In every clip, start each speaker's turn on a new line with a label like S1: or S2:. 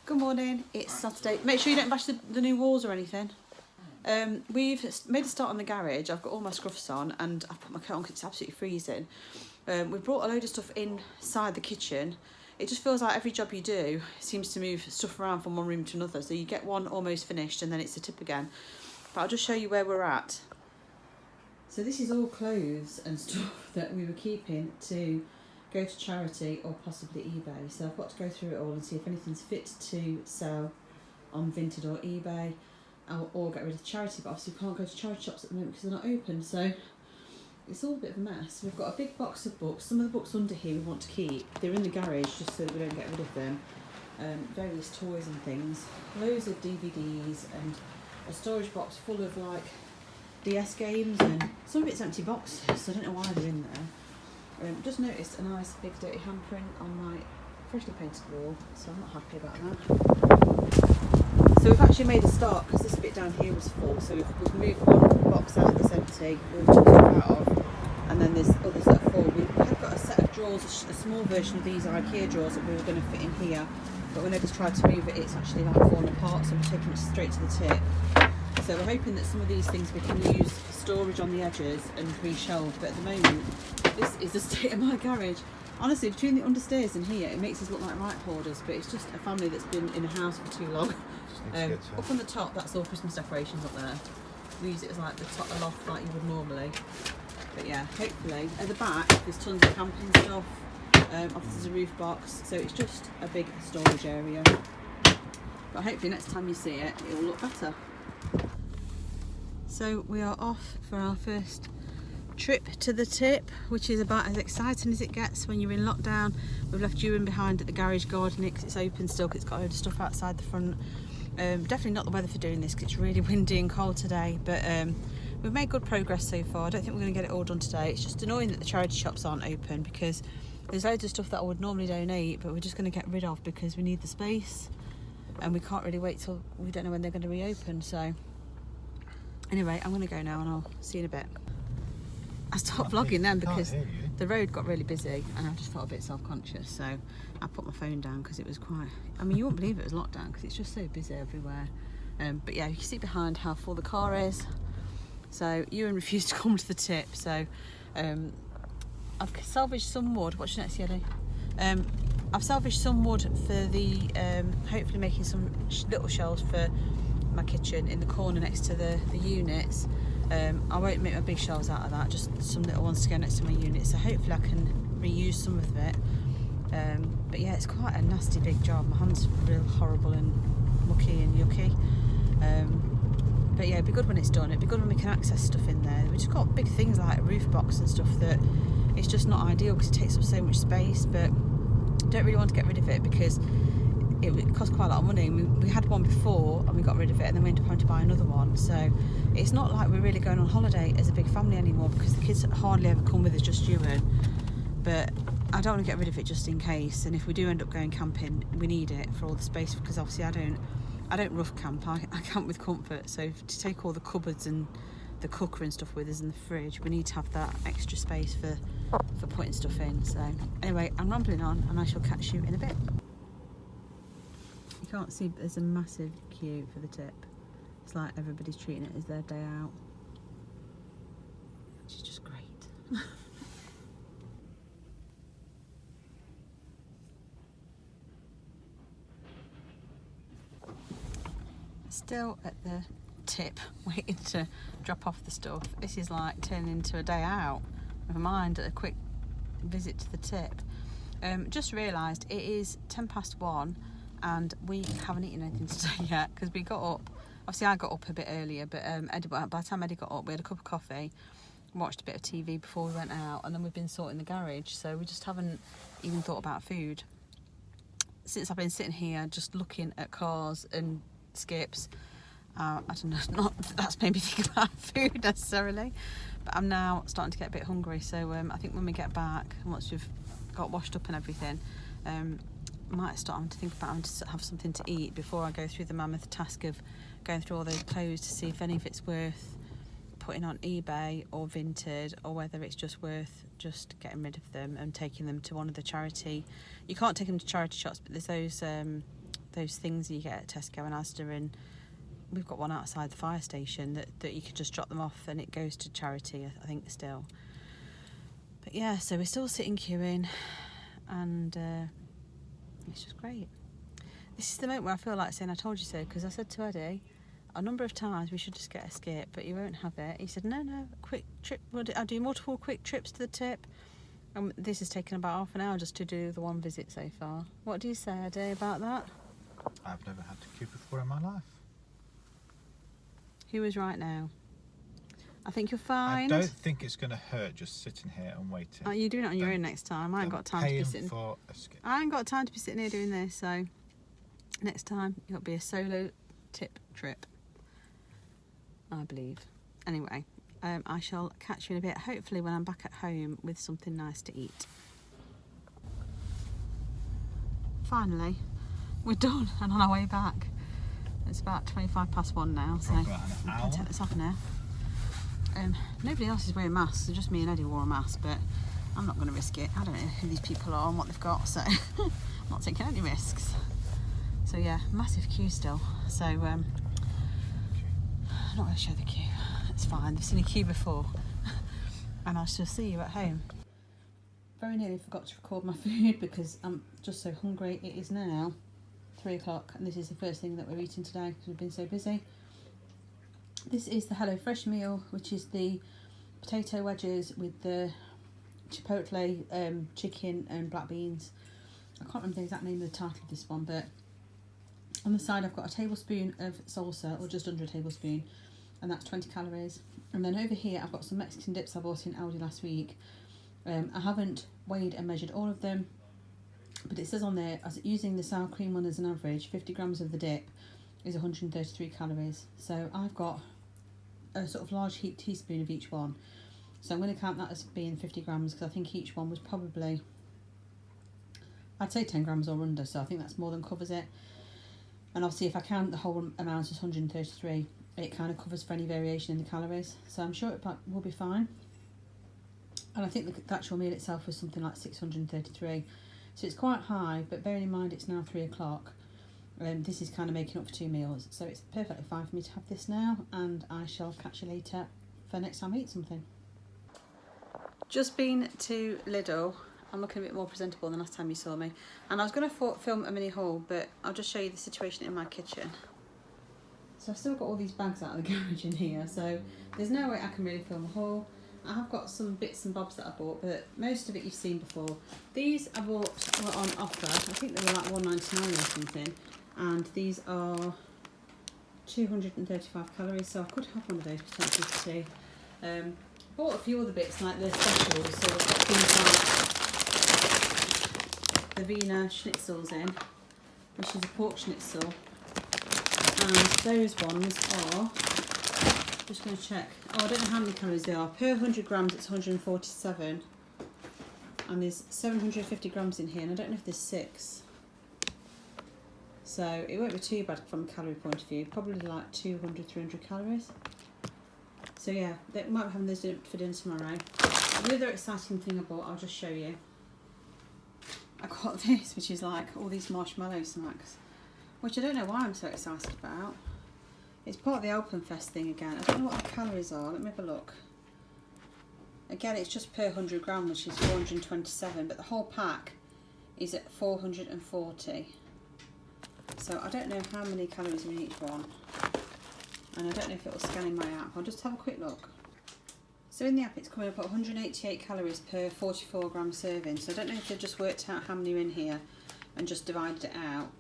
S1: Good morning, it's Saturday. Make sure you don't bash the new walls or anything. We've made a start on the garage. I've got all my scruffs on and I've put my coat on because it's absolutely freezing. We've brought a load of stuff inside the kitchen. It just feels like every job you do seems to move stuff around from one room to another. So you get one almost finished and then it's a tip again. But I'll just show you where we're at. So this is all clothes and stuff that we were keeping to go to charity or possibly eBay. So I've got to go through it all and see if anything's fit to sell on Vinted or eBay, or get rid of charity. But obviously we can't go to charity shops at the moment because they're not open, so it's all a bit of a mess. We've got a big box of books. Some of the books under here we want to keep. They're in the garage just so that we don't get rid of them. Various toys and things, loads of DVDs, and a storage box full of like DS games, and some of it's empty boxes, so I don't know why they're in there. Just noticed a nice big dirty handprint on my freshly painted wall, so I'm not happy about that. So we've actually made a start because this bit down here was full, so we've moved one box out that's empty, we've took stuff out of, and then there's others that are full. We have got a set of drawers, a small version of these IKEA drawers that we were going to fit in here, but when I just tried to move it, it's actually like falling apart, so we're taking it straight to the tip. So we're hoping that some of these things we can use storage on the edges and re-shelved, but at the moment this is the state of my garage. Honestly, between the understairs and here, it makes us look like right hoarders, but it's just a family that's been in a house for too long. Up on the top, that's all Christmas decorations up there. We use it as like the top loft like you would normally. But yeah, hopefully. At the back, there's tons of camping stuff. Obviously there's a roof box, so it's just a big storage area. But hopefully next time you see it, it will look better. So we are off for our first trip to the tip, which is about as exciting as it gets when you're in lockdown. We've left Ewan behind at the garage gardening because it's open still, because it's got a load of stuff outside the front. Definitely not the weather for doing this because it's really windy and cold today, but we've made good progress so far. I don't think we're going to get it all done today. It's just annoying that the charity shops aren't open because there's loads of stuff that I would normally donate, but we're just going to get rid of because we need the space and we can't really wait till, we don't know when they're going to reopen. So anyway, I'm going to go now and I'll see you in a bit. I stopped vlogging then because the road got really busy and I just felt a bit self-conscious, so I put my phone down because it was quite, I mean, you wouldn't believe it was lockdown because it's just so busy everywhere. But yeah, you can see behind how full the car is. So Ewan refused to come to the tip, so I've salvaged some wood. What's your next, Yelly? I've salvaged some wood for the hopefully making some little shelves for my kitchen in the corner next to the units. I won't make my big shelves out of that, just some little ones to go next to my unit, so hopefully I can reuse some of it. But yeah, it's quite a nasty big job. My hands real horrible and mucky and yucky. But yeah, it'd be good when it's done. It'd be good when we can access stuff in there. We've just got big things like a roof box and stuff that it's just not ideal because it takes up so much space, but don't really want to get rid of it because it cost quite a lot of money. We had one before and we got rid of it, and then we ended up having to buy another one. So it's not like we're really going on holiday as a big family anymore because the kids hardly ever come with us, just Ewan. But I don't want to get rid of it just in case, and if we do end up going camping, we need it for all the space, because obviously I don't rough camp. I camp with comfort, so to take all the cupboards and the cooker and stuff with us in the fridge, we need to have that extra space for putting stuff in. So anyway, I'm rambling on and I shall catch you in a bit. You can't see, but there's a massive queue for the tip. It's like everybody's treating it as their day out, which is just great. Still at the tip, waiting to drop off the stuff. This is like turning into a day out. Never mind a quick visit to the tip. Just realised it is 1:10 and we haven't eaten anything today yet because we got up. Obviously I got up a bit earlier, but Eddie, by the time Eddie got up, we had a cup of coffee, watched a bit of TV before we went out, and then we've been sorting the garage, so we just haven't even thought about food. Since I've been sitting here just looking at cars and skips, I don't know, not that that's made me think about food necessarily, but I'm now starting to get a bit hungry, so I think when we get back, once we've got washed up and everything, I might start having to think about having to have something to eat before I go through the mammoth task of going through all those clothes to see if any of it's worth putting on eBay or Vinted, or whether it's just worth just getting rid of them and taking them to one of the charity. You can't take them to charity shops, but there's those things you get at Tesco and Asda, and we've got one outside the fire station that you can just drop them off and it goes to charity, I think, still. But yeah, so we're still sitting queuing, and it's just great. This is the moment where I feel like saying I told you so, because I said to Eddie a number of times we should just get a skip, but you won't have it. He said, no, quick trip. I'll do multiple quick trips to the tip. And this has taken about half an hour just to do the one visit so far. What do you say, Eddie, about that?
S2: I've never had to queue before in my life.
S1: Who was right now? I think you're fine.
S2: I don't think it's going to hurt just sitting here and waiting.
S1: Oh, you're doing it on your own next time. I ain't got time to be sitting.
S2: For a skip.
S1: I ain't got time to be sitting here doing this, so next time it'll be a solo tip trip, I believe. Anyway, I shall catch you in a bit, hopefully when I'm back at home with something nice to eat. Finally, we're done and on our way back. It's about 1:25 now, so we can take this off now. Nobody else is wearing masks, so just me and Eddie wore a mask, but I'm not going to risk it. I don't know who these people are and what they've got, so I'm not taking any risks. So yeah, massive queue still. So I'm not going to show the queue. It's fine. They've seen a queue before, and I shall see you at home. Very nearly forgot to record my food because I'm just so hungry. It is now 3 o'clock, and this is the first thing that we're eating today because we've been so busy. This is the HelloFresh meal, which is the potato wedges with the chipotle chicken and black beans. I can't remember the exact name of the title of this one, but on the side I've got a tablespoon of salsa, or just under a tablespoon, and that's 20 calories. And then over here I've got some Mexican dips I bought in Aldi last week. I haven't weighed and measured all of them, but it says on there, as using the sour cream one as an average, 50 grams of the dip is 133 calories. So I've got a sort of large heaped teaspoon of each one. So I'm going to count that as being 50 grams because I think each one was probably, I'd say 10 grams or under, so I think that's more than covers it. And obviously if I count the whole amount as 133, it kind of covers for any variation in the calories. So I'm sure it will be fine. And I think the actual meal itself was something like 633. So it's quite high, but bearing in mind it's now 3 o'clock, this is kind of making up for 2 meals. So it's perfectly fine for me to have this now, and I shall catch you later for next time I eat something. Just been to Lidl. I'm looking a bit more presentable than last time you saw me. And I was going to film a mini haul, but I'll just show you the situation in my kitchen. So I've still got all these bags out of the garage in here, so there's no way I can really film a haul. I have got some bits and bobs that I bought, but most of it you've seen before. These I bought were on offer. I think they were like $1.99 or something. And these are 235 calories, so I could have one of those potentially for tea. Bought a few other bits like the specials, so I've got things like the Wiener Schnitzels in, which is a pork schnitzel. And those ones are, just going to check, I don't know how many calories they are. Per 100 grams it's 147, and there's 750 grams in here, and I don't know if there's 6. So it won't be too bad from a calorie point of view, probably like 200, 300 calories. So yeah, they might be having those for dinner tomorrow. The other exciting thing I bought, I'll just show you. I got this, which is like all these marshmallow snacks, which I don't know why I'm so excited about. It's part of the Alpenfest thing again. I don't know what the calories are, let me have a look. Again, it's just per 100 gram, which is 427, but the whole pack is at 440. So I don't know how many calories are in each one, and I don't know if it will scan in my app. I'll just have a quick look. So in the app it's coming up at 188 calories per 44 gram serving, so I don't know if they've just worked out how many are in here and just divided it out,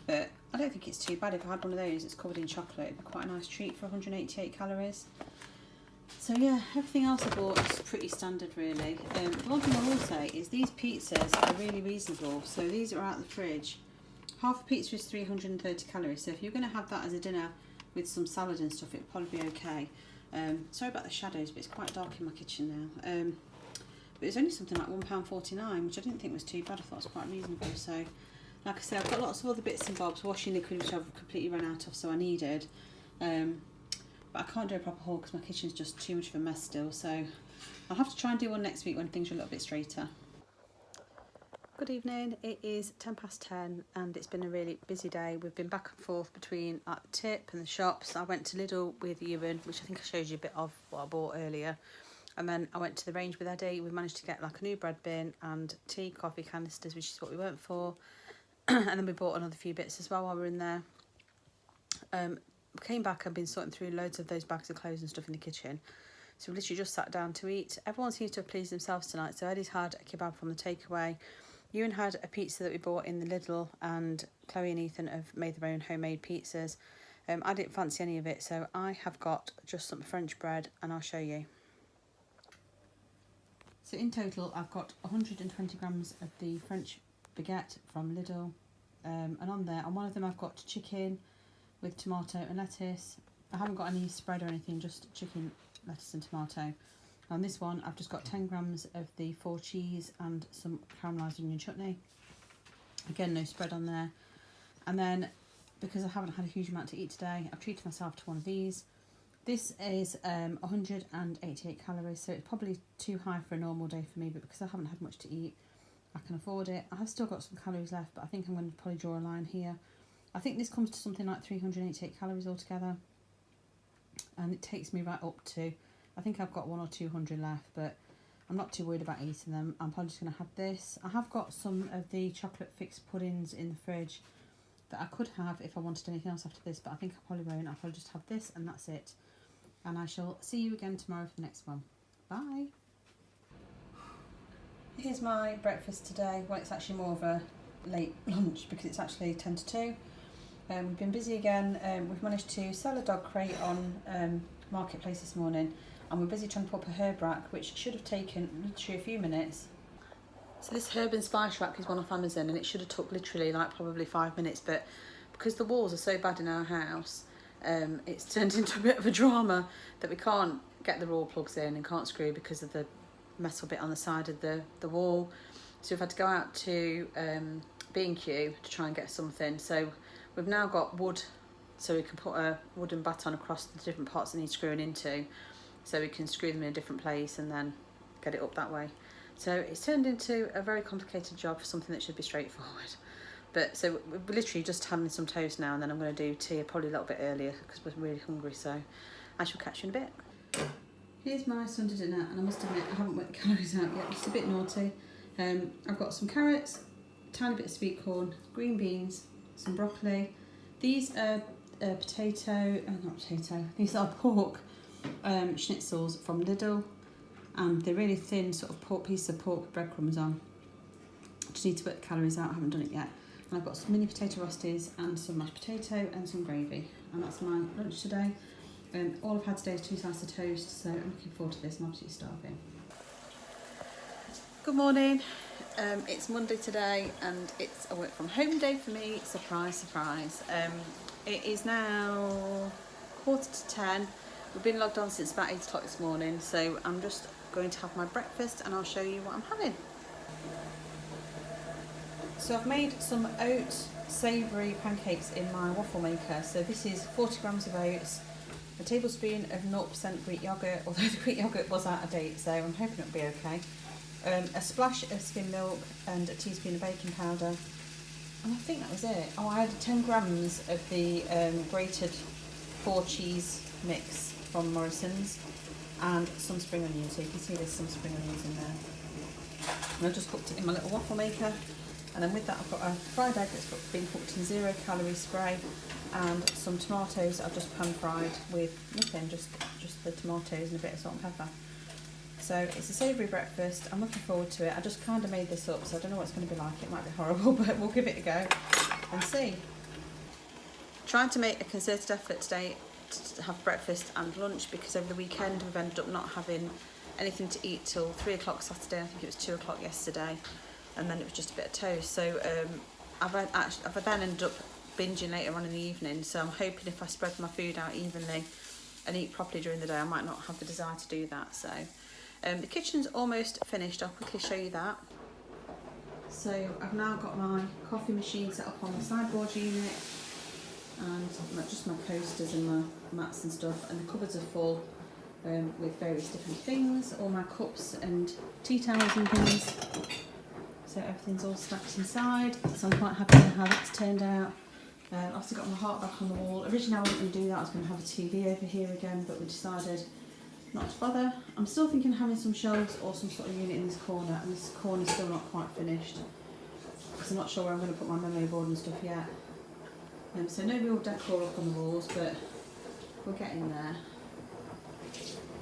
S1: but I don't think it's too bad. If I had one of those, it's covered in chocolate, it'd be quite a nice treat for 188 calories. So yeah, everything else I bought is pretty standard really. The one thing I will say is these pizzas are really reasonable. So these are out of the fridge. Half a pizza is 330 calories, so if you're going to have that as a dinner with some salad and stuff, it'll probably be okay. Sorry about the shadows, but it's quite dark in my kitchen now. But it's only something like £1.49, which I didn't think was too bad. I thought it was quite reasonable. So, like I said, I've got lots of other bits and bobs, washing liquid, which I've completely run out of, so I needed. But I can't do a proper haul because my kitchen's just too much of a mess still. So I'll have to try and do one next week when things are a little bit straighter. Good evening, it is 10 past 10 and it's been a really busy day. We've been back and forth between the tip and the shops. I went to Lidl with Ewan, which I think I showed you a bit of what I bought earlier. And then I went to the range with Eddie. We managed to get like a new bread bin and tea, coffee canisters, which is what we went for. And then we bought another few bits as well while we were in there. Came back and been sorting through loads of those bags of clothes and stuff in the kitchen. So we literally just sat down to eat. Everyone seems to have pleased themselves tonight. So Eddie's had a kebab from the takeaway. Ewan had a pizza that we bought in the Lidl, and Chloe and Ethan have made their own homemade pizzas. I didn't fancy any of it, so I have got just some French bread and I'll show you. So in total I've got 120 grams of the French baguette from Lidl, and on there, on one of them I've got chicken with tomato and lettuce. I haven't got any spread or anything, just chicken, lettuce and tomato. On this one, I've just got 10 grams of the 4 cheese and some caramelised onion chutney. Again, no spread on there. And then, because I haven't had a huge amount to eat today, I've treated myself to one of these. This is 188 calories, so it's probably too high for a normal day for me, but because I haven't had much to eat, I can afford it. I have still got some calories left, but I think I'm going to probably draw a line here. I think this comes to something like 388 calories altogether. And it takes me right up to, I think I've got 100 or 200 left, but I'm not too worried about eating them. I'm probably just going to have this. I have got some of the chocolate fixed puddings in the fridge that I could have if I wanted anything else after this, but I think I probably won't. I'll probably just have this and that's it. And I shall see you again tomorrow for the next one. Bye. Here's my breakfast today. Well, it's actually more of a late lunch because it's actually 10 to 2. We've been busy again. We've managed to sell a dog crate on Marketplace this morning, and we're busy trying to put up a herb rack, which should have taken literally a few minutes. So this herb and spice rack is one off Amazon, and it should have took literally like probably 5 minutes, but because the walls are so bad in our house, it's turned into a bit of a drama that we can't get the raw plugs in and can't screw because of the metal bit on the side of the wall. So we've had to go out to B&Q to try and get something. So we've now got wood, so we can put a wooden baton across the different parts that need screwing into, so we can screw them in a different place and then get it up that way. So it's turned into a very complicated job for something that should be straightforward. But so we're literally just having some toast now, and then I'm going to do tea probably a little bit earlier because we're really hungry, so I shall catch you in a bit. Here's my Sunday dinner, and I must admit I haven't worked the calories out yet, it's a bit naughty. I've got some carrots, a tiny bit of sweet corn, green beans, some broccoli. These are these are pork schnitzels from Lidl, and they're really thin sort of pork pieces of pork with breadcrumbs on. Just need to put the calories out, I haven't done it yet. And I've got some mini potato rosties and some mashed potato and some gravy, and that's my lunch today. All I've had today is 2 slices of toast, so I'm looking forward to this. I'm absolutely starving. Good morning. It's Monday today and it's a work from home day for me. Surprise, surprise. It is now 9:45. We've been logged on since about 8 o'clock this morning, so I'm just going to have my breakfast and I'll show you what I'm having. So I've made some oat savoury pancakes in my waffle maker. So this is 40 grams of oats, a tablespoon of 0% Greek yoghurt, although the Greek yoghurt was out of date, so I'm hoping it'll be okay. A splash of skim milk and a teaspoon of baking powder, and I think that was it. Oh, I had 10 grams of the grated 4 cheese mix from Morrison's and some spring onions, so you can see there's some spring onions in there. And I've just cooked it in my little waffle maker, and then with that I've got a fried egg that's been cooked in 0 calorie spray, and some tomatoes that I've just pan fried with nothing, just the tomatoes and a bit of salt and pepper. So it's a savoury breakfast. I'm looking forward to it. I just kind of made this up, so I don't know what it's going to be like. It might be horrible, but we'll give it a go and see. Trying to make a concerted effort today to have breakfast and lunch, because over the weekend we've ended up not having anything to eat till 3 o'clock Saturday. I think it was 2 o'clock yesterday, and then it was just a bit of toast. So I've then ended up binging later on in the evening, so I'm hoping if I spread my food out evenly and eat properly during the day, I might not have the desire to do that. So the kitchen's almost finished. I'll quickly show you that. So I've now got my coffee machine set up on the sideboard unit, and just my coasters and my mats and stuff, and the cupboards are full with various different things, all my cups and tea towels and things. So everything's all stacked inside, so I'm quite happy with how that's turned out. I've also got my heart back on the wall. Originally I wasn't going to do that, I was going to have a TV over here again, but we decided not to bother. I'm still thinking of having some shelves or some sort of unit in this corner, and this corner's still not quite finished. So I'm not sure where I'm going to put my memo board and stuff yet. So no real decor up on the walls, but we're getting there.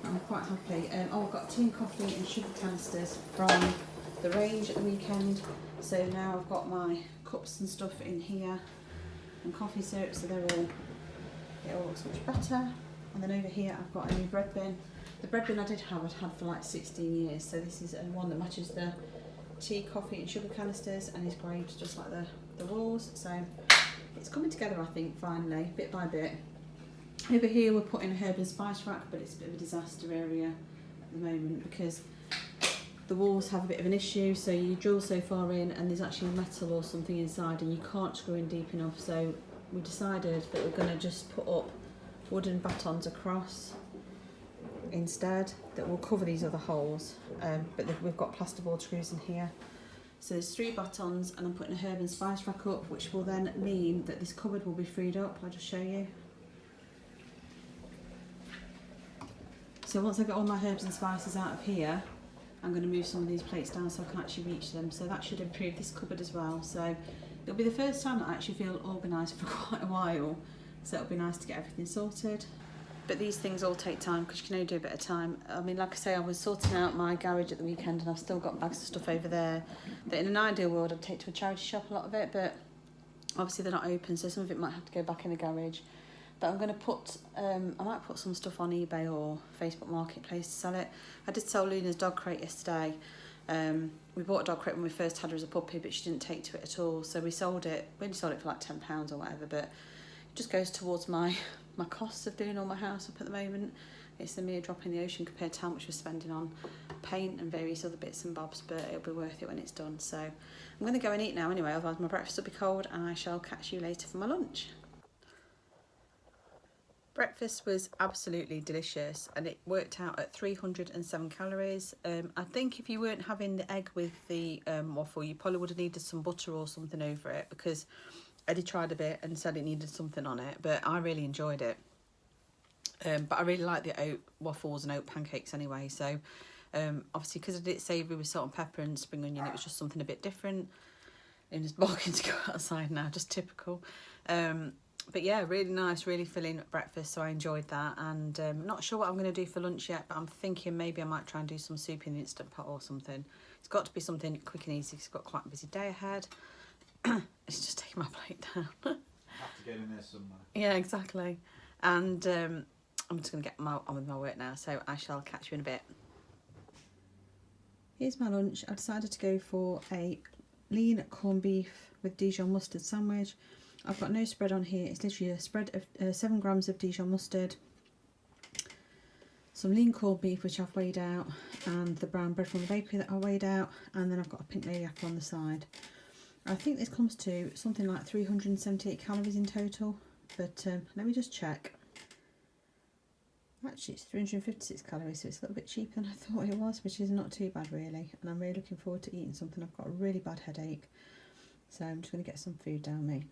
S1: I'm quite happy. Oh, I've got tea and coffee and sugar canisters from the range at the weekend. So now I've got my cups and stuff in here and coffee syrup, so it all looks much better. And then over here I've got a new bread bin. The bread bin I did have, I'd had for like 16 years, so this is one that matches the tea, coffee and sugar canisters and is engraved just like the walls. So it's coming together, I think, finally, bit by bit. Over here we're putting a herb and spice rack, but it's a bit of a disaster area at the moment because the walls have a bit of an issue. So you drill so far in and there's actually metal or something inside and you can't screw in deep enough. So we decided that we're going to just put up wooden batons across instead that will cover these other holes, but we've got plasterboard screws in here. So there's 3 batons and I'm putting a herb and spice rack up, which will then mean that this cupboard will be freed up. I'll just show you. So once I get all my herbs and spices out of here, I'm going to move some of these plates down so I can actually reach them. So that should improve this cupboard as well. So it'll be the first time that I actually feel organised for quite a while. So it'll be nice to get everything sorted. But these things all take time because you can only do a bit of time. I mean, like I say, I was sorting out my garage at the weekend and I've still got bags of stuff over there that in an ideal world I'd take to a charity shop, a lot of it, but obviously they're not open, so some of it might have to go back in the garage. But I'm going to put, I might put some stuff on eBay or Facebook Marketplace to sell it. I did sell Luna's dog crate yesterday. We bought a dog crate when we first had her as a puppy, but she didn't take to it at all. So we sold it, we only sold it for like £10 or whatever, but it just goes towards my costs of doing all my house up at the moment. It's a mere drop in the ocean compared to how much we're spending on paint and various other bits and bobs, but it'll be worth it when it's done. So I'm going to go and eat now anyway, otherwise my breakfast will be cold, and I shall catch you later for my lunch. Breakfast was absolutely delicious and it worked out at 307 calories. I think if you weren't having the egg with the waffle, you probably would have needed some butter or something over it, because Eddie tried a bit and said it needed something on it, but I really enjoyed it. But I really like the oat waffles and oat pancakes anyway, so obviously because I did it savoury with salt and pepper and spring onion, it was just something a bit different. And just barking to go outside now, just typical. But yeah, really nice, really filling breakfast, so I enjoyed that. And not sure what I'm going to do for lunch yet, but I'm thinking maybe I might try and do some soup in the Instant Pot or something. It's got to be something quick and easy because I've got quite a busy day ahead. It's just taking my plate down.
S2: Have to get in there somewhere.
S1: Yeah, exactly. And I'm just going to get on with my work now, so I shall catch you in a bit. Here's my lunch. I decided to go for a lean corned beef with Dijon mustard sandwich. I've got no spread on here. It's literally a spread of 7 grams of Dijon mustard, some lean corned beef which I've weighed out, and the brown bread from the bakery that I weighed out, and then I've got a pink lady apple on the side. I think this comes to something like 378 calories in total, but let me just check. Actually it's 356 calories, so it's a little bit cheaper than I thought it was, which is not too bad really, and I'm really looking forward to eating something. I've got a really bad headache, so I'm just going to get some food down me.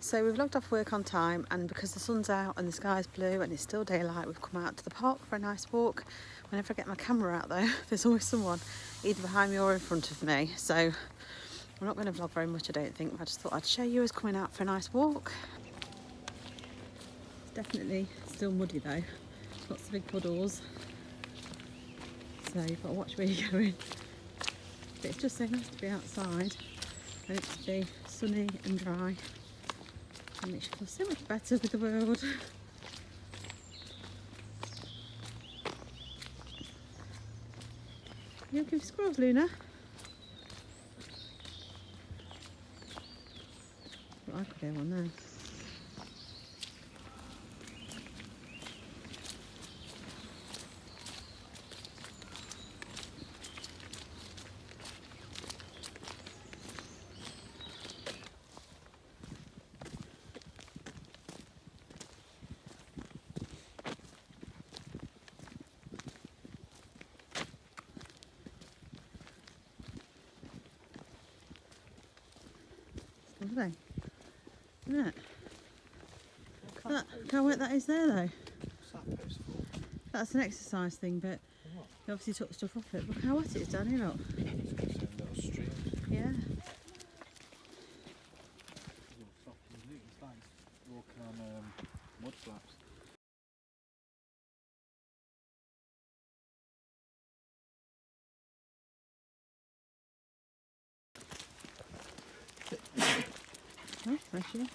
S1: So we've logged off work on time, and because the sun's out and the sky's blue and it's still daylight, we've come out to the park for a nice walk. Whenever I get my camera out though, there's always someone either behind me or in front of me. So I'm not going to vlog very much, I don't think, but I just thought I'd show you us coming out for a nice walk. It's definitely still muddy though, lots of big puddles. So you've got to watch where you're going. But it's just so nice to be outside and it to be sunny and dry. It makes you feel so much better with the world. You looking for squirrels, Luna? Well, I could hear one there. isn't it? Look how wet that is there though.
S2: What's that post for?
S1: That's an exercise thing, but
S2: What?
S1: you obviously took stuff off it. Look how wet it is down here, look.
S2: It's got some little streams.
S1: Yeah.
S2: Little soft and loose. It's like walking on mud flaps.
S1: Oh, bless you.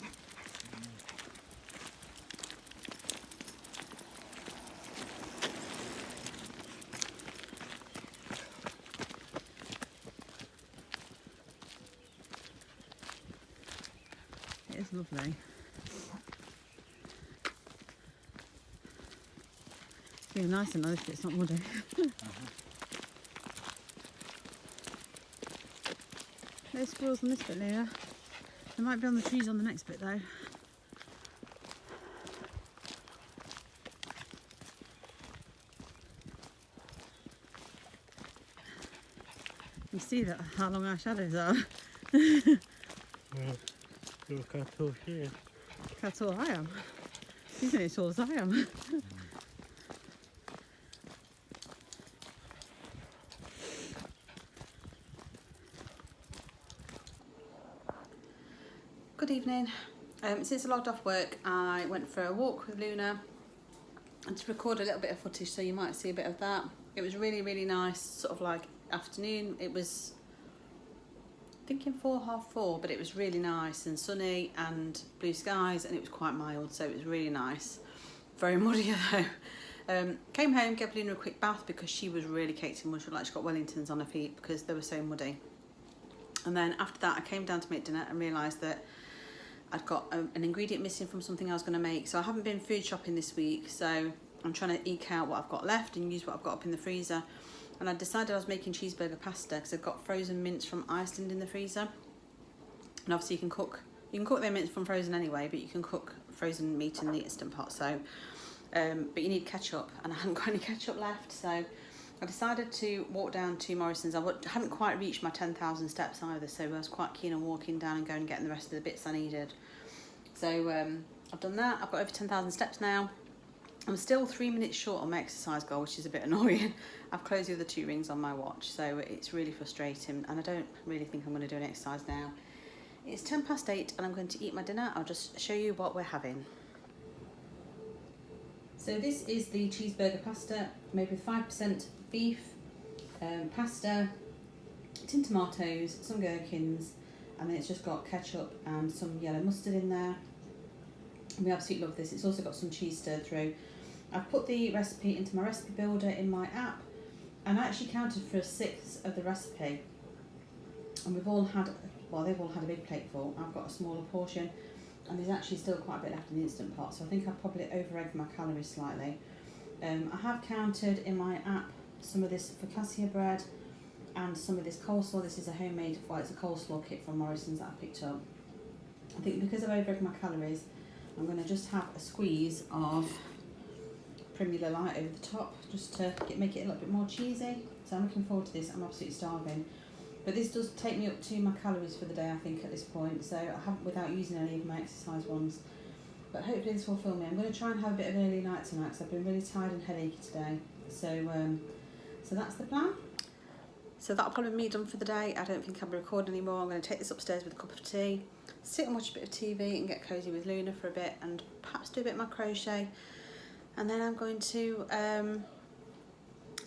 S1: It is lovely. It's really nice and nice if it's not muddy. There's squirrels on this bit, Leah. They might be on the trees on the next bit though. You see that how long our shadows are?
S3: Look how tall she is.
S1: Look how tall I am. She's only as tall as I am. Good evening. Since I logged off work, I went for a walk with Luna and to record a little bit of footage, so you might see a bit of that. It was really, really nice, sort of like afternoon. It was, I think, in 4:30, but it was really nice and sunny and blue skies, and it was quite mild, so it was really nice. Very muddy though. Came home, gave Luna a quick bath because she was really caked in mud. Like she got Wellingtons on her feet because they were so muddy. And then after that, I came down to make dinner and realised that I'd got an ingredient missing from something I was going to make. So I haven't been food shopping this week, so I'm trying to eke out what I've got left and use what I've got up in the freezer. And I decided I was making cheeseburger pasta because I've got frozen mince from Iceland in the freezer. And obviously you can cook their mince from frozen anyway, but you can cook frozen meat in the Instant Pot. So, but you need ketchup, and I hadn't got any ketchup left, so I decided to walk down to Morrison's. I hadn't quite reached my 10,000 steps either, so I was quite keen on walking down and going and getting the rest of the bits I needed. So I've done that. I've got over 10,000 steps now. I'm still 3 minutes short on my exercise goal, which is a bit annoying. I've closed the other 2 rings on my watch, so it's really frustrating, and I don't really think I'm going to do an exercise now. It's 8:10 and I'm going to eat my dinner. I'll just show you what we're having. So this is the cheeseburger pasta made with 5% beef, pasta, tin tomatoes, some gherkins, and then it's just got ketchup and some yellow mustard in there. And we absolutely love this. It's also got some cheese stirred through. I've put the recipe into my recipe builder in my app, and I actually counted for 1/6 of the recipe. And they've all had a big plate full. I've got a smaller portion, and there's actually still quite a bit left in the Instant Pot, so I think I've probably over-egged my calories slightly. I have counted in my app some of this focaccia bread and some of this coleslaw. This is a homemade, well, it's a coleslaw kit from Morrison's that I picked up. I think because I've over-egged my calories, I'm going to just have a squeeze of Primula Light over the top, just to make it a little bit more cheesy. So I'm looking forward to this. I'm absolutely starving. But this does take me up to my calories for the day, I think, at this point. So I haven't, without using any of my exercise ones. But hopefully this will fill me. I'm going to try and have a bit of an early night tonight because I've been really tired and headachy today. So that's the plan. So that'll probably be me done for the day. I don't think I'll be recording anymore. I'm going to take this upstairs with a cup of tea, sit and watch a bit of TV and get cosy with Luna for a bit, and perhaps do a bit of my crochet. And then I'm going to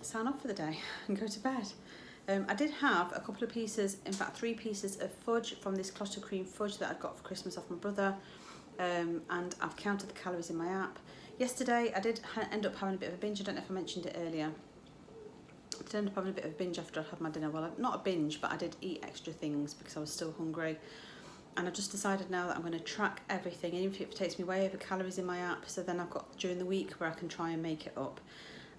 S1: sign off for the day and go to bed. I did have a couple of pieces, in fact 3 pieces of fudge from this Clotted Cream fudge that I'd got for Christmas off my brother, and I've counted the calories in my app. Yesterday I did end up having a bit of a binge. I don't know if I mentioned it earlier. I did end up having a bit of a binge after I'd had my dinner. Well, not a binge, but I did eat extra things because I was still hungry. And I've just decided now that I'm going to track everything, even if it takes me way over calories in my app, so then I've got during the week where I can try and make it up.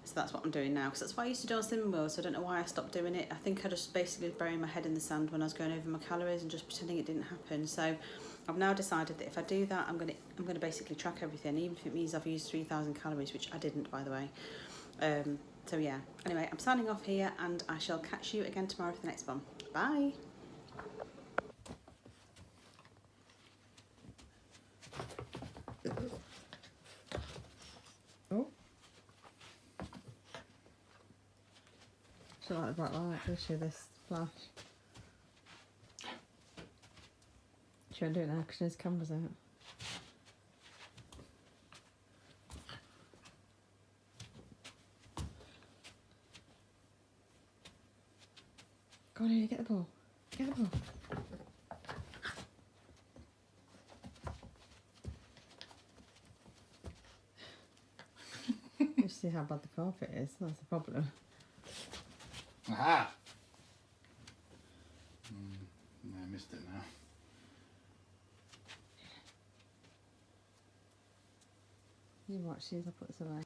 S1: So that's what I'm doing now, because that's what I used to do on Slimming World, so I don't know why I stopped doing it. I think I just basically buried my head in the sand when I was going over my calories and just pretending it didn't happen. So I've now decided that if I do that, I'm going to basically track everything, even if it means I've used 3,000 calories, which I didn't, by the way. So yeah, anyway, I'm signing off here, and I shall catch you again tomorrow for the next one. Bye. Oh. She don't like the bright light, does she, this flash? She won't do it now because his camera's out. Go on, Lily, get the ball. Get the ball. You see how bad the carpet is, that's the problem.
S2: Aha! I missed it now.
S1: You watch these, I'll put this away.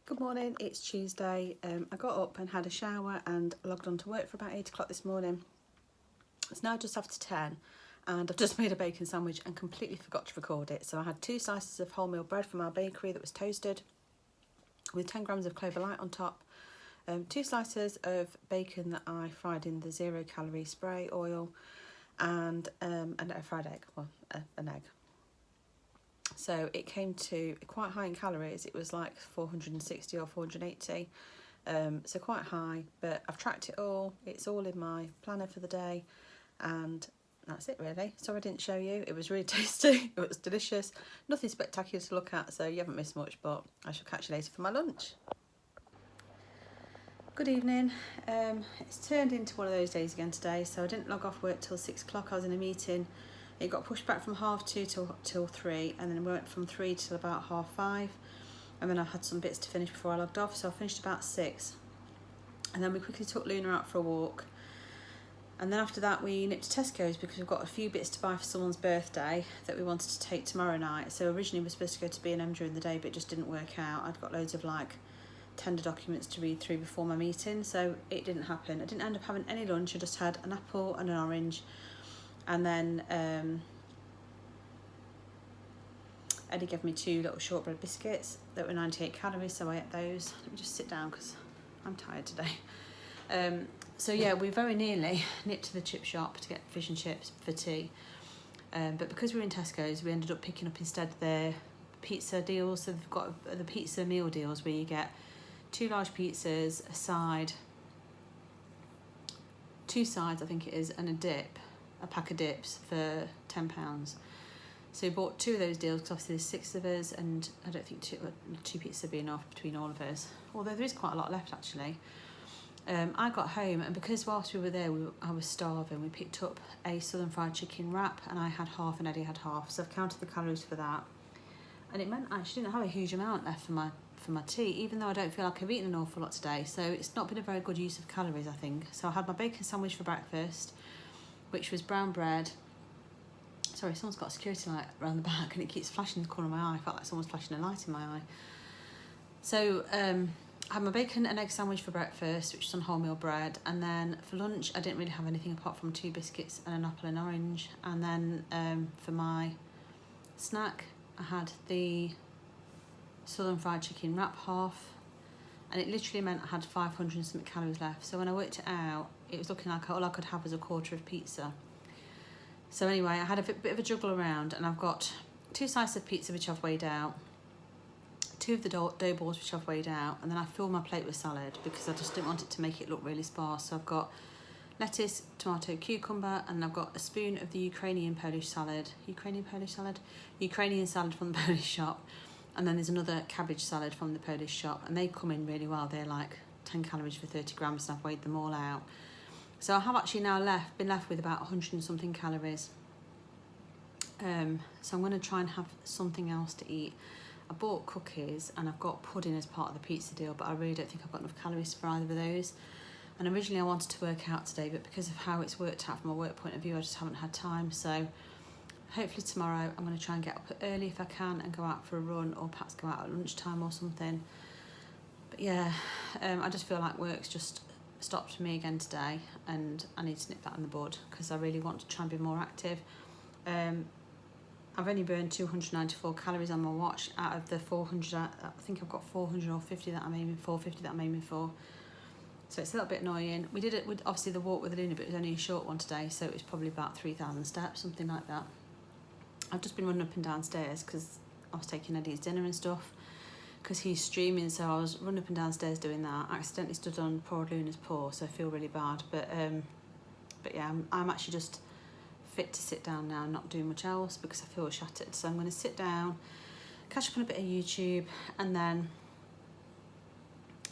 S1: Good morning, it's Tuesday. I got up and had a shower and logged on to work for about 8 o'clock this morning. It's now just after 10 and I've just made a bacon sandwich and completely forgot to record it. So I had 2 slices of wholemeal bread from our bakery that was toasted with 10 grams of Clover Light on top, 2 slices of bacon that I fried in the 0 calorie spray oil, and a fried egg, well, an egg. So it came to quite high in calories. It was like 460 or 480, so quite high, but I've tracked it all. It's all in my planner for the day, and that's it really. Sorry I didn't show you. It was really tasty. It was delicious. Nothing spectacular to look at, so you haven't missed much, but I shall catch you later for my lunch. Good evening. It's turned into one of those days again today, so I didn't log off work till 6 o'clock. I was in a meeting. It got pushed back from 2:30 till 3, and then worked from 3 till about 5:30, and then I had some bits to finish before I logged off, so I finished about 6. And then we quickly took Luna out for a walk, and then after that we nipped to Tesco's because we've got a few bits to buy for someone's birthday that we wanted to take tomorrow night. So originally we were supposed to go to B&M during the day, but it just didn't work out. I'd got loads of like tender documents to read through before my meeting, so it didn't happen. I didn't end up having any lunch. I just had an apple and an orange. And then Eddie gave me 2 little shortbread biscuits that were 98 calories, so I ate those. Let me just sit down because I'm tired today. So yeah, we very nearly nipped to the chip shop to get fish and chips for tea. But because we were in Tesco's, we ended up picking up instead their pizza deals. So they've got the pizza meal deals where you get 2 large pizzas, a side, 2 sides I think it is, and a dip. A pack of dips for £10. So we bought 2 of those deals because obviously there's 6 of us, and I don't think 2 pizzas would be enough between all of us, although there is quite a lot left actually. I got home, and because whilst we were there I was starving, we picked up a southern fried chicken wrap, and I had half and Eddie had half, so I've counted the calories for that, and it meant I actually didn't have a huge amount left for my tea, even though I don't feel like I've eaten an awful lot today. So it's not been a very good use of calories, I think. So I had my bacon sandwich for breakfast, which was brown bread. Sorry, someone's got a security light around the back and it keeps flashing in the corner of my eye. I felt like someone's flashing a light in my eye. So I had my bacon and egg sandwich for breakfast, which was on wholemeal bread, and then for lunch I didn't really have anything apart from 2 biscuits and an apple and orange, and then for my snack I had the southern fried chicken wrap half, and it literally meant I had 500 and something calories left. So when I worked it out, it was looking like all I could have was a quarter of pizza. So anyway, I had a bit of a juggle around, and I've got 2 slices of pizza which I've weighed out, 2 of the dough balls which I've weighed out, and then I filled my plate with salad because I just didn't want it to make it look really sparse. So I've got lettuce, tomato, cucumber, and I've got a spoon of the Ukrainian salad from the Polish shop, and then there's another cabbage salad from the Polish shop, and they come in really well. They're like 10 calories for 30 grams, and I've weighed them all out. So I have actually now been left with about 100 and something calories. So I'm going to try and have something else to eat. I bought cookies and I've got pudding as part of the pizza deal, but I really don't think I've got enough calories for either of those. And originally I wanted to work out today, but because of how it's worked out from a work point of view, I just haven't had time. So hopefully tomorrow I'm going to try and get up early if I can and go out for a run, or perhaps go out at lunchtime or something. But yeah, I just feel like work's just stopped me again today, and I need to nip that in the bud because I really want to try and be more active. I've only burned 294 calories on my watch out of the 400. I think I've got 450 that I'm aiming for, 50 that I'm aiming for. So it's a little bit annoying. We did it with obviously the walk with Luna, but it was only a short one today, so it was probably about 3,000 steps, something like that. I've just been running up and downstairs because I was taking Eddie's dinner and stuff. because he's streaming, so I was running up and downstairs doing that. I accidentally stood on poor Luna's paw, so I feel really bad. But yeah, I'm actually just fit to sit down now, not do much else because I feel shattered. So I'm going to sit down, catch up on a bit of YouTube, and then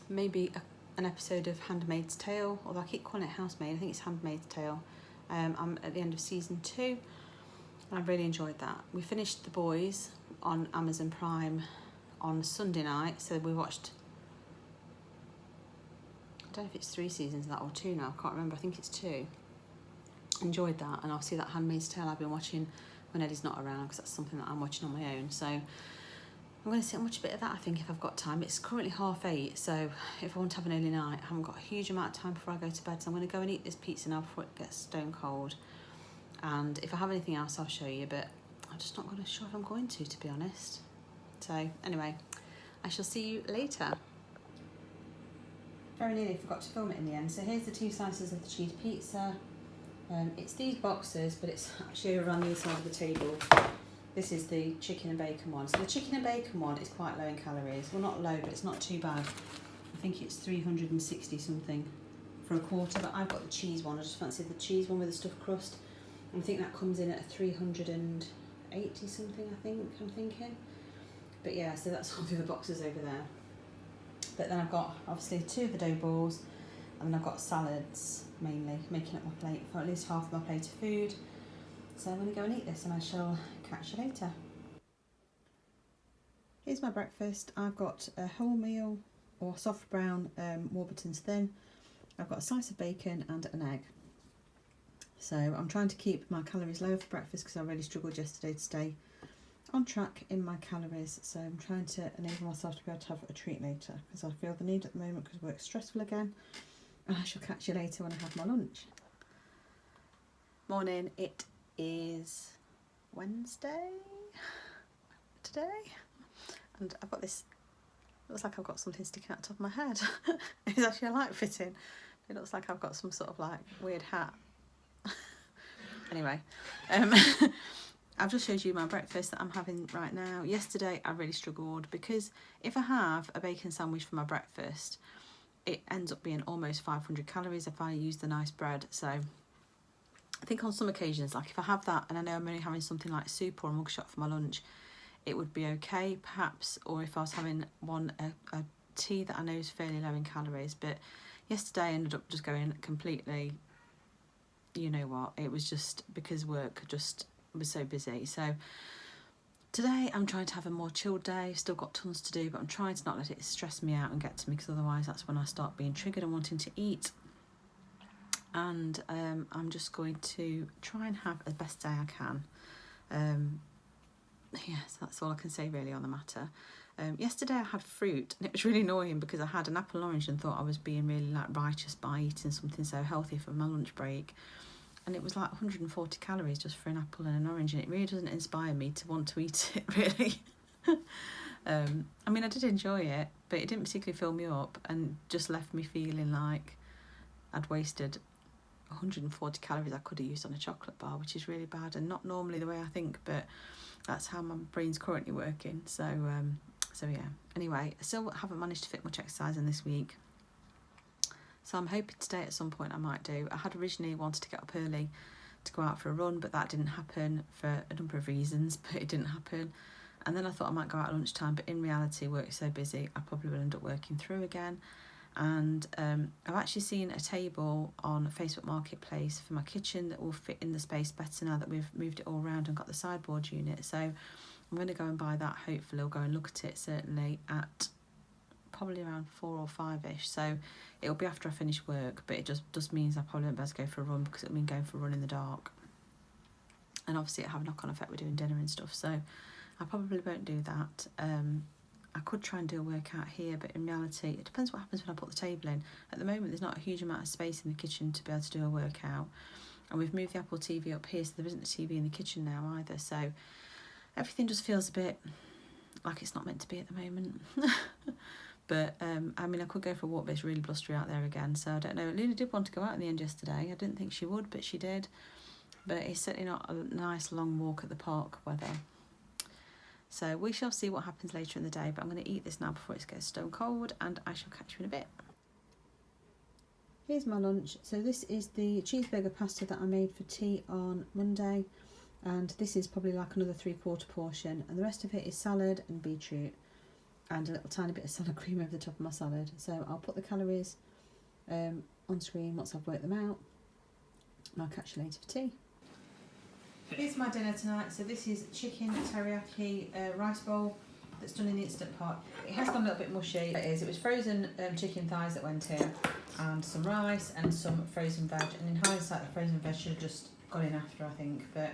S1: maybe an episode of Handmaid's Tale, although I keep calling it Housemaid. I think it's Handmaid's Tale. I'm at the end of season 2, and I've really enjoyed that. We finished The Boys on Amazon Prime on Sunday night, so we watched, I don't know if it's 3 seasons of that or 2 now, I can't remember, I think it's 2. Enjoyed that, and obviously that Handmaid's Tale I've been watching when Eddie's not around, because that's something that I'm watching on my own. So I'm going to sit and watch a bit of that, I think, if I've got time. It's currently 8:30, so if I want to have an early night, I haven't got a huge amount of time before I go to bed, so I'm going to go and eat this pizza now before it gets stone cold. And if I have anything else, I'll show you, but I'm just not sure if I'm going to be honest. So anyway, I shall see you later. Very nearly forgot to film it in the end. So here's the 2 slices of the cheese pizza. It's these boxes, but it's actually over on the inside of the table. This is the chicken and bacon one. So the chicken and bacon one is quite low in calories. Well, not low, but it's not too bad. I think it's 360 something for a quarter, but I've got the cheese one. I just fancied the cheese one with the stuffed crust. And I think that comes in at 380 something, I'm thinking. But yeah, so that's all the other boxes over there. But then I've got obviously 2 of the dough balls, and then I've got salads mainly, making up my plate for at least half of my plate of food. So I'm going to go and eat this, and I shall catch you later. Here's my breakfast. I've got a wholemeal or soft brown Warburton's thin. I've got a slice of bacon and an egg. So I'm trying to keep my calories low for breakfast because I really struggled yesterday to stay on track in my calories. So I'm trying to enable myself to be able to have a treat later, because I feel the need at the moment because work's stressful again. And I shall catch you later when I have my lunch. Morning, it is Wednesday today, and I've got this, looks like I've got something sticking out the top of my head. It's actually a light fitting. It looks like I've got some sort of like weird hat. Anyway, I've just showed you my breakfast that I'm having right now. Yesterday I really struggled because if I have a bacon sandwich for my breakfast, it ends up being almost 500 calories if I use the nice bread. So I think on some occasions, like if I have that and I know I'm only having something like soup or a mugshot for my lunch, it would be okay perhaps. Or if I was having a tea that I know is fairly low in calories. But yesterday I ended up just going completely, you know what, it was just because work just was so busy. So today I'm trying to have a more chilled day. Still got tons to do, but I'm trying to not let it stress me out and get to me, because otherwise that's when I start being triggered and wanting to eat. And I'm just going to try and have the best day I can. Yes, that's all I can say really on the matter. Yesterday I had fruit, and it was really annoying because I had an apple and orange and thought I was being really like righteous by eating something so healthy for my lunch break. And it was like 140 calories just for an apple and an orange, and it really doesn't inspire me to want to eat it, really. I mean, I did enjoy it, but it didn't particularly fill me up and just left me feeling like I'd wasted 140 calories I could have used on a chocolate bar, which is really bad and not normally the way I think, but that's how my brain's currently working. So yeah. Anyway, I still haven't managed to fit much exercise in this week. So I'm hoping today at some point I might do. I had originally wanted to get up early to go out for a run, but that didn't happen for a number of reasons, but it didn't happen. And then I thought I might go out at lunchtime, but in reality, work's so busy, I probably will end up working through again. And I've actually seen a table on Facebook Marketplace for my kitchen that will fit in the space better now that we've moved it all around and got the sideboard unit. So I'm going to go and buy that, hopefully. I'll go and look at it, certainly, at probably around 4 or 5ish. So it'll be after I finish work, but it just means I probably won't be able to go for a run, because it'll mean going for a run in the dark. And obviously it'll have a knock-on effect with doing dinner and stuff, so I probably won't do that. I could try and do a workout here, but in reality, it depends what happens when I put the table in. At the moment, there's not a huge amount of space in the kitchen to be able to do a workout. And we've moved the Apple TV up here, so there isn't a TV in the kitchen now either. So everything just feels a bit like it's not meant to be at the moment. But, I mean, I could go for a walk, but it's really blustery out there again. So I don't know. Luna did want to go out in the end yesterday. I didn't think she would, but she did. But it's certainly not a nice long walk at the park weather. So we shall see what happens later in the day, but I'm going to eat this now before it goes stone cold, and I shall catch you in a bit. Here's my lunch. So this is the cheeseburger pasta that I made for tea on Monday, and this is probably like another 3/4 portion, and the rest of it is salad and beetroot and a little tiny bit of salad cream over the top of my salad. So I'll put the calories on screen once I've worked them out, and I'll catch you later for tea. Here's my dinner tonight. So this is chicken teriyaki rice bowl that's done in the Instant Pot. It has gone a little bit mushy. It was frozen chicken thighs that went in, and some rice and some frozen veg. And in hindsight, the frozen veg should have just gone in after, I think. But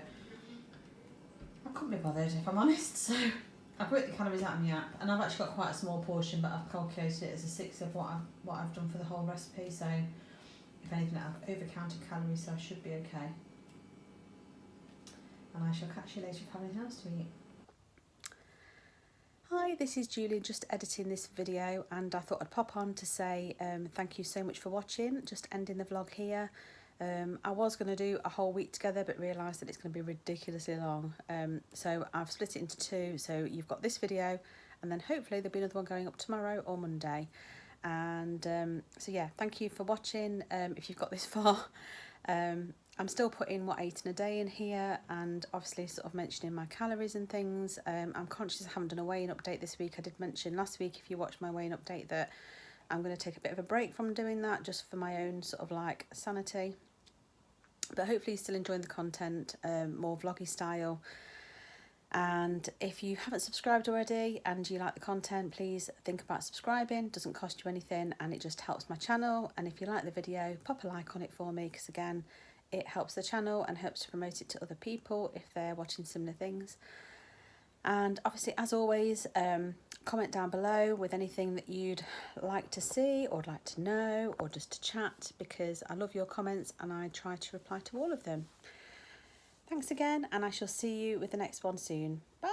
S1: I couldn't be bothered, if I'm honest. So I've worked the calories out in the app, and I've actually got quite a small portion, but I've calculated it as a sixth of what I've done for the whole recipe. So if anything, I've overcounted calories, so I should be okay. And I shall catch you later if I have anything else to eat. Hi, this is Julie, just editing this video, and I thought I'd pop on to say thank you so much for watching. Just ending the vlog here. I was going to do a whole week together, but realised that it's going to be ridiculously long. So I've split it into two. So you've got this video, and then hopefully there'll be another one going up tomorrow or Monday. And so yeah, thank you for watching. If you've got this far. I'm still putting what I ate in a day in here, and obviously sort of mentioning my calories and things. I'm conscious I haven't done a weigh-in update this week. I did mention last week, if you watched my weigh-in update, that I'm going to take a bit of a break from doing that, just for my own sort of like sanity. But hopefully you're still enjoying the content, more vloggy style. And if you haven't subscribed already and you like the content, please think about subscribing. It doesn't cost you anything, and it just helps my channel. And if you like the video, pop a like on it for me, because again, it helps the channel and helps to promote it to other people if they're watching similar things. And obviously, as always, comment down below with anything that you'd like to see or like to know, or just to chat, because I love your comments and I try to reply to all of them. Thanks again, and I shall see you with the next one soon. Bye.